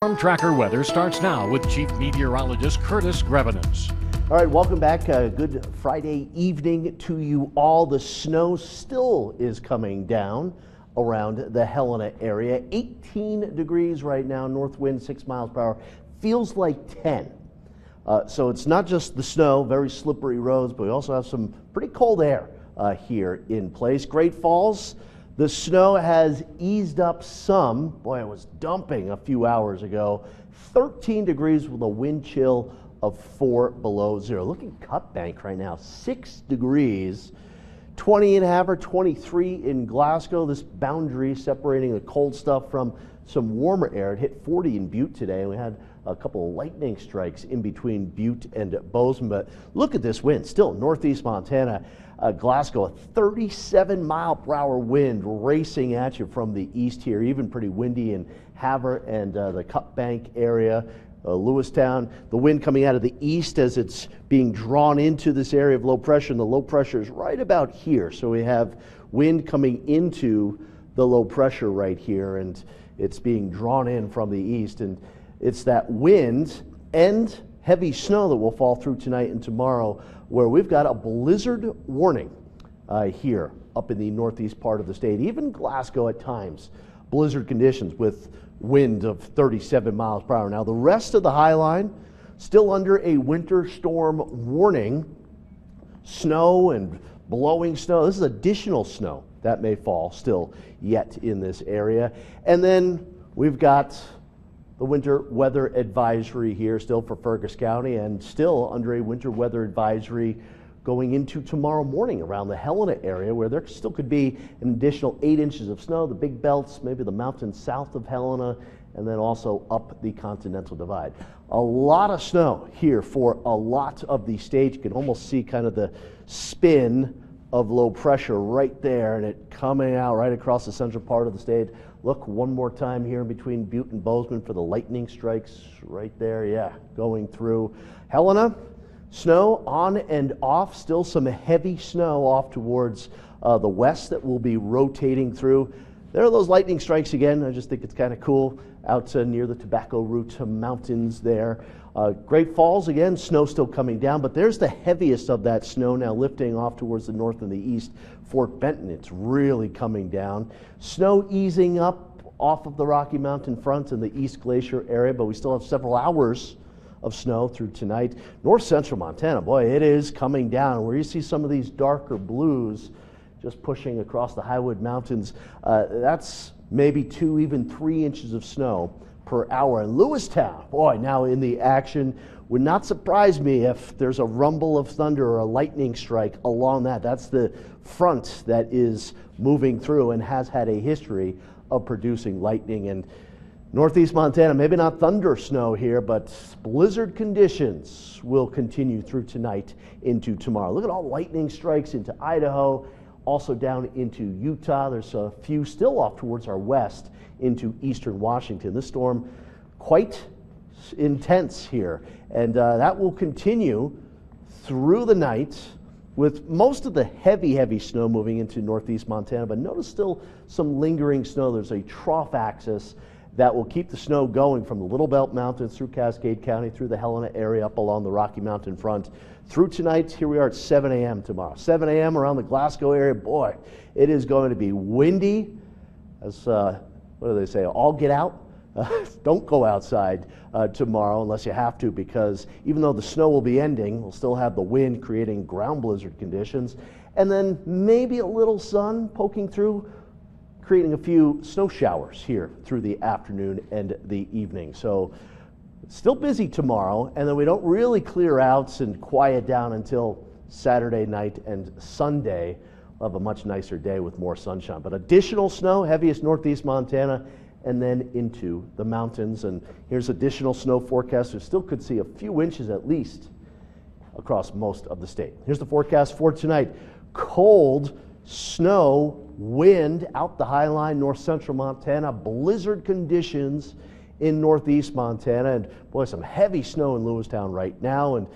Storm Tracker weather starts now with Chief Meteorologist Curtis Grevenance. All right, welcome back. Good Friday evening to you all. The snow still is coming down around the Helena area. 18 degrees right now, north wind 6 miles per hour. Feels like 10. So it's not just the snow, very slippery roads, but we also have some pretty cold air here in place. Great Falls. The snow has eased up some. Boy, it was dumping a few hours ago. 13 degrees with a wind chill of 4 below zero. Look at Cut Bank right now, 6 degrees. 20 in Havre, 23 in Glasgow. This boundary separating the cold stuff from some warmer air. It hit 40 in Butte today, and we had a couple of lightning strikes in between Butte and Bozeman. But look at this wind, still northeast Montana. Glasgow, a 37 mile per hour wind racing at you from the east here, even pretty windy in Havre and the Cut Bank area. Lewistown, the wind coming out of the east as it's being drawn into this area of low pressure, and the low pressure is right about here. So we have wind coming into the low pressure right here, and it's being drawn in from the east, and it's that wind and heavy snow that will fall through tonight and tomorrow, where we've got a blizzard warning here up in the northeast part of the state. Even Glasgow at times, blizzard conditions with wind of 37 miles per hour. Now the rest of the High Line still under a winter storm warning. Snow and blowing snow. This is additional snow that may fall still yet in this area. And then we've got the winter weather advisory here still for Fergus County, and still under a winter weather advisory going into tomorrow morning around the Helena area, where there still could be an additional 8 inches of snow, the big belts, maybe the mountains south of Helena, and then also up the Continental Divide. A lot of snow here for a lot of the state. You can almost see kind of the spin of low pressure right there, and it coming out right across the central part of the state. Look one more time here in between Butte and Bozeman for the lightning strikes right there. Yeah, going through Helena. Snow on and off, still some heavy snow off towards the west that will be rotating through. There are those lightning strikes again. I just think it's kind of cool out near the Tobacco Root Mountains there. Great Falls, again, snow still coming down, but there's the heaviest of that snow now lifting off towards the north and the east. Fort Benton, it's really coming down. Snow easing up off of the Rocky Mountain front in the East Glacier area, but we still have several hours of snow through tonight. North central Montana, boy, it is coming down. Where you see some of these darker blues just pushing across the Highwood Mountains, that's maybe 2, even 3 inches of snow per hour. And Lewistown, boy, now in the action. Would not surprise me if there's a rumble of thunder or a lightning strike along that. That's the front that is moving through and has had a history of producing lightning. And northeast Montana, maybe not thunder snow here, but blizzard conditions will continue through tonight into tomorrow. Look at all lightning strikes into Idaho, also down into Utah. There's a few still off towards our west into eastern Washington. This storm quite intense here, and that will continue through the night with most of the heavy snow moving into northeast Montana, but notice still some lingering snow. There's a trough axis that will keep the snow going from the Little Belt Mountains through Cascade County, through the Helena area, up along the Rocky Mountain front. Through tonight, here we are at 7 a.m. tomorrow. 7 a.m. around the Glasgow area. Boy, it is going to be windy. As, what do they say, all get out? Don't go outside tomorrow unless you have to, because even though the snow will be ending, we'll still have the wind creating ground blizzard conditions. And then maybe a little sun poking through, creating a few snow showers here through the afternoon and the evening. So still busy tomorrow, and then we don't really clear out and quiet down until Saturday night and Sunday. We'll have a much nicer day with more sunshine. But additional snow, heaviest northeast Montana, and then into the mountains. And here's additional snow forecast. We still could see a few inches at least across most of the state. Here's the forecast for tonight. Cold, snow, wind out the High Line, north central Montana, blizzard conditions in northeast Montana, and boy, some heavy snow in Lewistown right now, and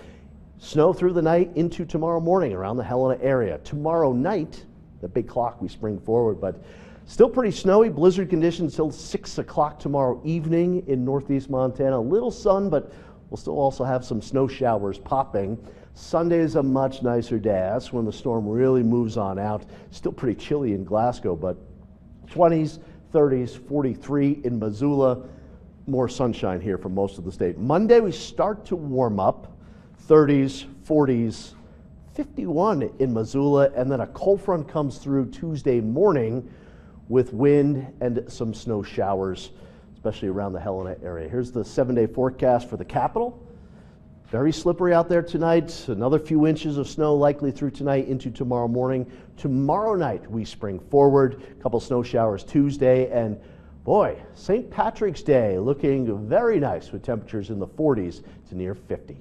snow through the night into tomorrow morning around the Helena area. Tomorrow night, the big clock we spring forward, but Still pretty snowy, blizzard conditions till 6 o'clock tomorrow evening in northeast Montana. A little sun, but we'll still also have some snow showers popping. Sunday is a much nicer day. That's when the storm really moves on out. Still pretty chilly in Glasgow, but 20s, 30s, 43 in Missoula. More sunshine here for most of the state. Monday we start to warm up. 30s, 40s, 51 in Missoula, and then a cold front comes through Tuesday morning with wind and some snow showers, especially around the Helena area. Here's the 7-day forecast for the capital. Very slippery out there tonight. Another few inches of snow likely through tonight into tomorrow morning. Tomorrow night we spring forward. A couple snow showers Tuesday, and boy, St. Patrick's Day looking very nice with temperatures in the 40s to near 50.